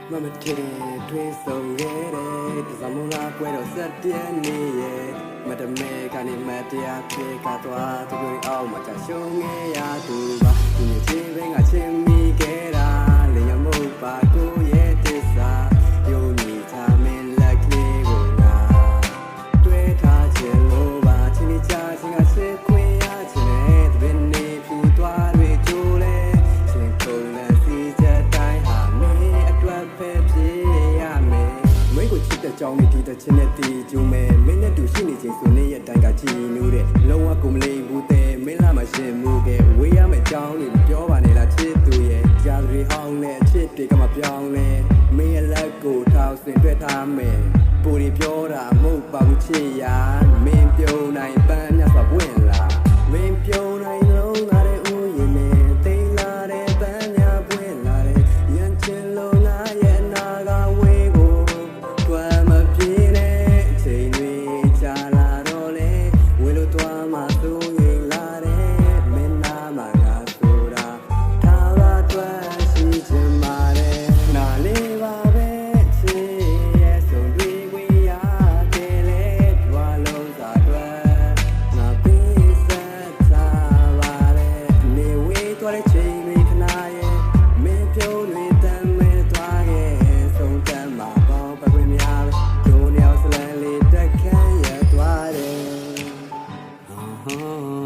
Mama tere twist so red Zamula puedo ser tiene Madame kani matia pe katwa tu guri au macha shonge ya tu ba Ni che venga che mi kera le yamu pa ko ye tisa Yo ni cha min la kle go na Twe tha chen lo ba chini cha chin ga se kwin ya chin ne Bin ni phu twa rwe chu le Chin kong la si cha tai ha me atwa phe phi ya me မင်းကိုချစ်တဲ့ကြောင်းလေးဒီတဲ့ချင်းနဲ့တီးကျူမဲ့မင်းနဲ့တူရှိနေချင်းဆိုနေရဲ့တိုင်ကချီနူးတဲ့လုံးဝကိုမလေးဘူးတဲ့မင်းလာမရှင်မှုကဲဝေးရမယ့်ကြောင်းလေးပြောပါနေလားချစ်သူရဲ့ကြာရီဟောင်းနဲ့ချစ်တွေကမပြောင်းလဲမင်းရဲ့လက်ကိုထောက်ဆင်တွေ့ထားမယ်ပူရီပြောတာမဟုတ်ပါဘူးချစ်ရာမင်းပြုံးနိုင်ပန်းမြတ်စွာပွင့်လာမင်းပြုံးနိုင်လုံးလာတဲ့ဦးရင်နဲ့သိလာတဲ့ပန်းညာပွင့်လာတဲ့ရန်ချင်လုံးငါရဲ့နာကဝေးကိုOh